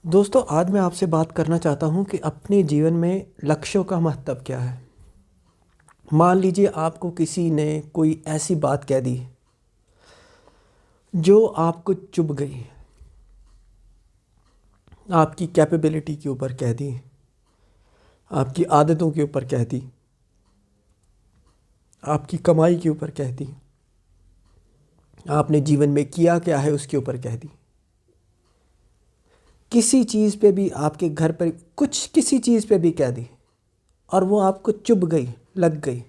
दोस्तों, आज मैं आपसे बात करना चाहता हूँ कि अपने जीवन में लक्ष्यों का महत्व क्या है। मान लीजिए आपको किसी ने कोई ऐसी बात कह दी जो आपको चुभ गई, आपकी कैपेबिलिटी के ऊपर कह दी, आपकी आदतों के ऊपर कह दी, आपकी कमाई के ऊपर कह दी, आपने जीवन में किया क्या है उसके ऊपर कह दी। किसी चीज़ पे भी, आपके घर पर कुछ किसी चीज़ पे भी कह दी और वो आपको चुभ गई, लग गई।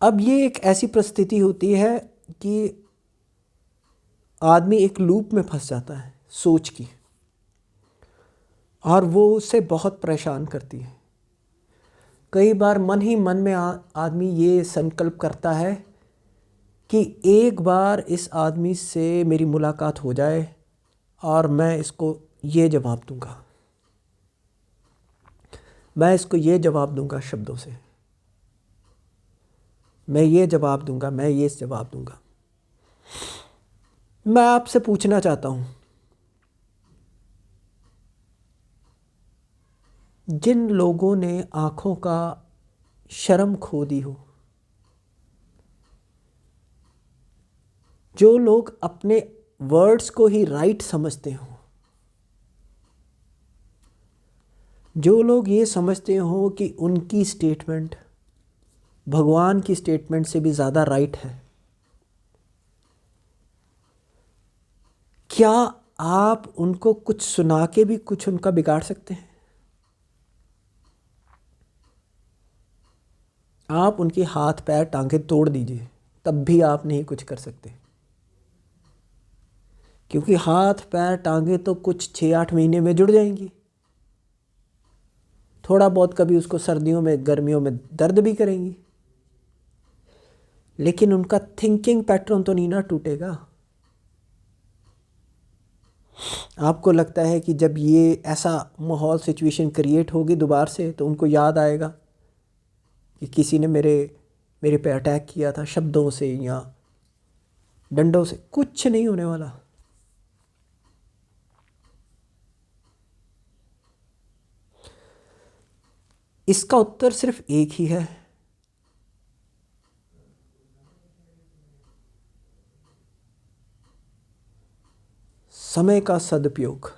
अब ये एक ऐसी परिस्थिति होती है कि आदमी एक लूप में फंस जाता है सोच की, और वो उससे बहुत परेशान करती है। कई बार मन ही मन में आदमी ये संकल्प करता है कि एक बार इस आदमी से मेरी मुलाकात हो जाए और मैं इसको ये जवाब दूंगा, मैं इसको ये जवाब दूंगा शब्दों से, मैं ये जवाब दूंगा, मैं ये जवाब दूंगा। मैं आपसे पूछना चाहता हूँ, जिन लोगों ने आँखों का शर्म खो दी हो, जो लोग अपने वर्ड्स को ही राइट समझते हो, जो लोग ये समझते हो कि उनकी स्टेटमेंट भगवान की स्टेटमेंट से भी ज़्यादा राइट है, क्या आप उनको कुछ सुना के भी कुछ उनका बिगाड़ सकते हैं? आप उनके हाथ पैर टांगे तोड़ दीजिए, तब भी आप नहीं कुछ कर सकते, क्योंकि हाथ पैर टांगे तो कुछ 6-8 महीने में जुड़ जाएंगी। थोड़ा बहुत कभी उसको सर्दियों में गर्मियों में दर्द भी करेंगी, लेकिन उनका थिंकिंग पैटर्न तो नहीं ना टूटेगा। आपको लगता है कि जब ये ऐसा माहौल सिचुएशन क्रिएट होगी दोबारा से, तो उनको याद आएगा कि किसी ने मेरे मेरे पे अटैक किया था शब्दों से या डंडों से। कुछ नहीं होने वाला। इसका उत्तर सिर्फ एक ही है, समय का सदुपयोग।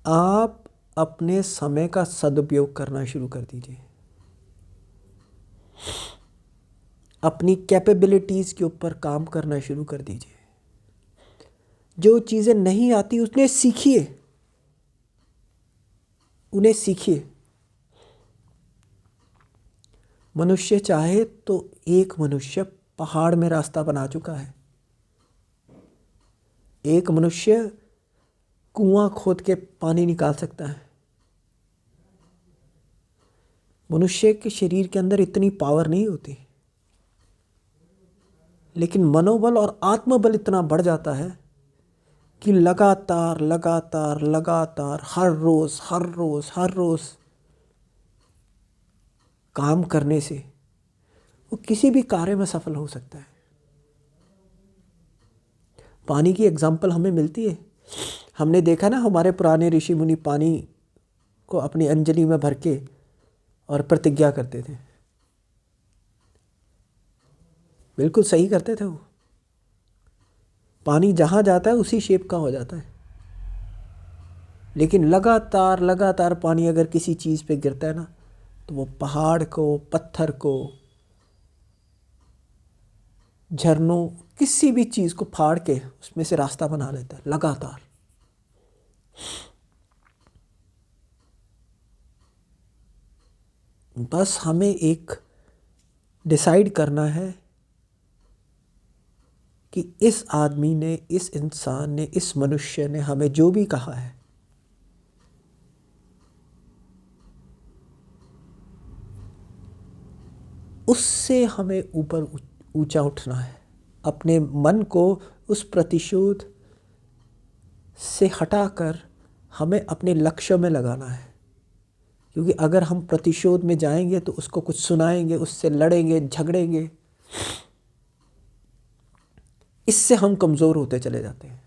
आप अपने समय का सदुपयोग करना शुरू कर दीजिए। अपनी कैपेबिलिटीज़ के ऊपर काम करना शुरू कर दीजिए। जो चीज़ें नहीं आती उन्हें सीखिए, उन्हें सीखिए। मनुष्य चाहे तो एक मनुष्य पहाड़ में रास्ता बना चुका है। एक मनुष्य कुआं खोद के पानी निकाल सकता है। मनुष्य के शरीर के अंदर इतनी पावर नहीं होती, लेकिन मनोबल और आत्मबल इतना बढ़ जाता है कि लगातार लगातार लगातार हर रोज़ हर रोज़ हर रोज़ काम करने से वो किसी भी कार्य में सफल हो सकता है। पानी की एग्जाम्पल हमें मिलती है। हमने देखा ना, हमारे पुराने ऋषि मुनि पानी को अपनी अंजलि में भर के और प्रतिज्ञा करते थे। बिल्कुल सही करते थे वो। पानी जहाँ जाता है उसी शेप का हो जाता है, लेकिन लगातार लगातार पानी अगर किसी चीज़ पे गिरता है ना, तो वो पहाड़ को, पत्थर को, झरनों, किसी भी चीज़ को फाड़ के उसमें से रास्ता बना लेता है लगातार। बस हमें एक डिसाइड करना है कि इस आदमी ने, इस इंसान ने, इस मनुष्य ने हमें जो भी कहा है, उससे हमें ऊपर ऊंचा उठना है। अपने मन को उस प्रतिशोध से हटाकर हमें अपने लक्ष्य में लगाना है। क्योंकि अगर हम प्रतिशोध में जाएंगे तो उसको कुछ सुनाएंगे, उससे लड़ेंगे, झगड़ेंगे, इससे हम कमज़ोर होते चले जाते हैं।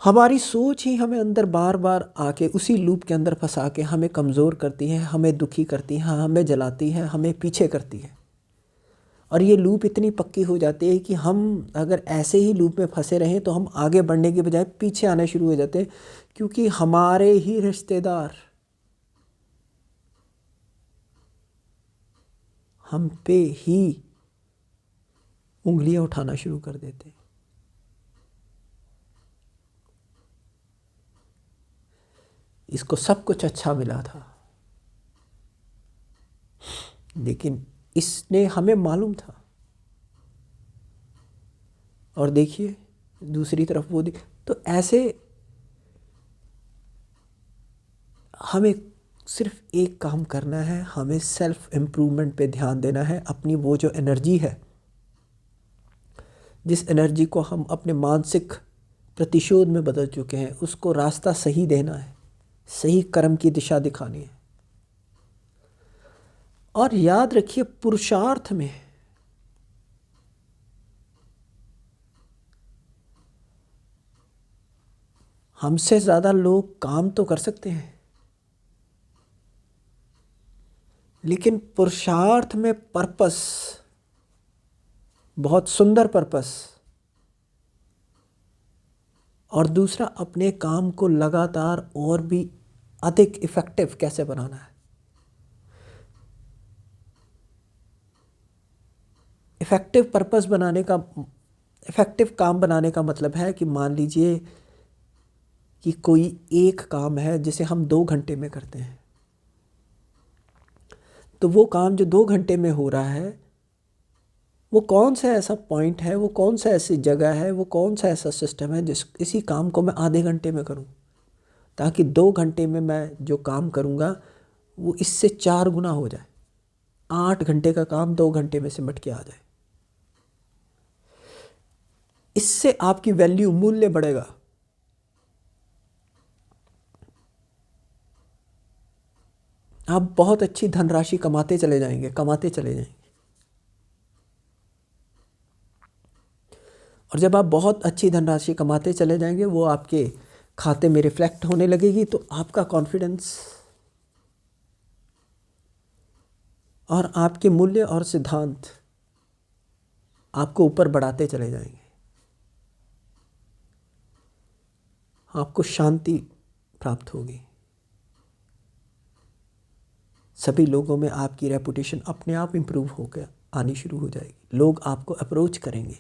हमारी सोच ही हमें अंदर बार बार आके उसी लूप के अंदर फंसा के हमें कमज़ोर करती है, हमें दुखी करती है, हमें जलाती है, हमें पीछे करती है। और ये लूप इतनी पक्की हो जाती है कि हम अगर ऐसे ही लूप में फंसे रहें तो हम आगे बढ़ने के बजाय पीछे आने शुरू हो जाते हैं, क्योंकि हमारे ही रिश्तेदार हम पे ही उंगलियां उठाना शुरू कर देते हैं। इसको सब कुछ अच्छा मिला था, लेकिन इसने हमें मालूम था। और देखिए दूसरी तरफ वो तो ऐसे हमें सिर्फ एक काम करना है, हमें सेल्फ इम्प्रूवमेंट पे ध्यान देना है। अपनी वो जो एनर्जी है, जिस एनर्जी को हम अपने मानसिक प्रतिशोध में बदल चुके हैं, उसको रास्ता सही देना है, सही कर्म की दिशा दिखानी है। और याद रखिए, पुरुषार्थ में हमसे ज़्यादा लोग काम तो कर सकते हैं, लेकिन पुरुषार्थ में पर्पस, बहुत सुंदर पर्पस, और दूसरा अपने काम को लगातार और भी अधिक इफ़ेक्टिव कैसे बनाना है। इफ़ेक्टिव पर्पस बनाने का, इफ़ेक्टिव काम बनाने का मतलब है कि मान लीजिए कि कोई एक काम है जिसे हम 2 घंटे में करते हैं, तो वो काम जो 2 घंटे में हो रहा है, वो कौन सा ऐसा पॉइंट है, वो कौन सा ऐसी जगह है, वो कौन सा ऐसा सिस्टम है जिस इसी काम को मैं आधे घंटे में करूं, ताकि 2 घंटे में मैं जो काम करूंगा वो इससे 4 गुना हो जाए। 8 घंटे का काम 2 घंटे में सिमट के आ जाए। इससे आपकी वैल्यू, मूल्य बढ़ेगा। आप बहुत अच्छी धनराशि कमाते चले जाएंगे, कमाते चले जाएंगे। और जब आप बहुत अच्छी धनराशि कमाते चले जाएंगे, वो आपके खाते में रिफ्लेक्ट होने लगेगी, तो आपका कॉन्फिडेंस और आपके मूल्य और सिद्धांत आपको ऊपर बढ़ाते चले जाएंगे। आपको शांति प्राप्त होगी। सभी लोगों में आपकी रेपुटेशन अपने आप इम्प्रूव होकर आनी शुरू हो जाएगी। लोग आपको अप्रोच करेंगे।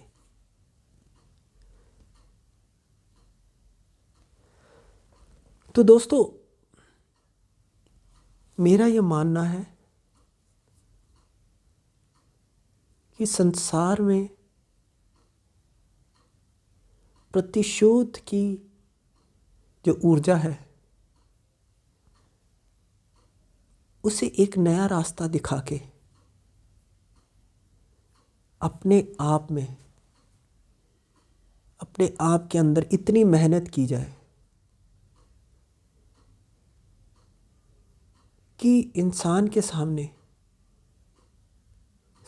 तो दोस्तों, मेरा ये मानना है कि संसार में प्रतिशोध की जो ऊर्जा है, उसे एक नया रास्ता दिखा के अपने आप में, अपने आप के अंदर इतनी मेहनत की जाए कि इंसान के सामने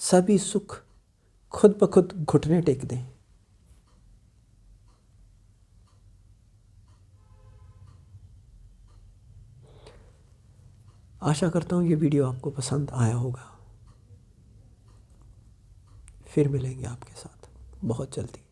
सभी सुख खुद ब खुद घुटने टेक दें। आशा करता हूँ ये वीडियो आपको पसंद आया होगा। फिर मिलेंगे आपके साथ बहुत जल्दी।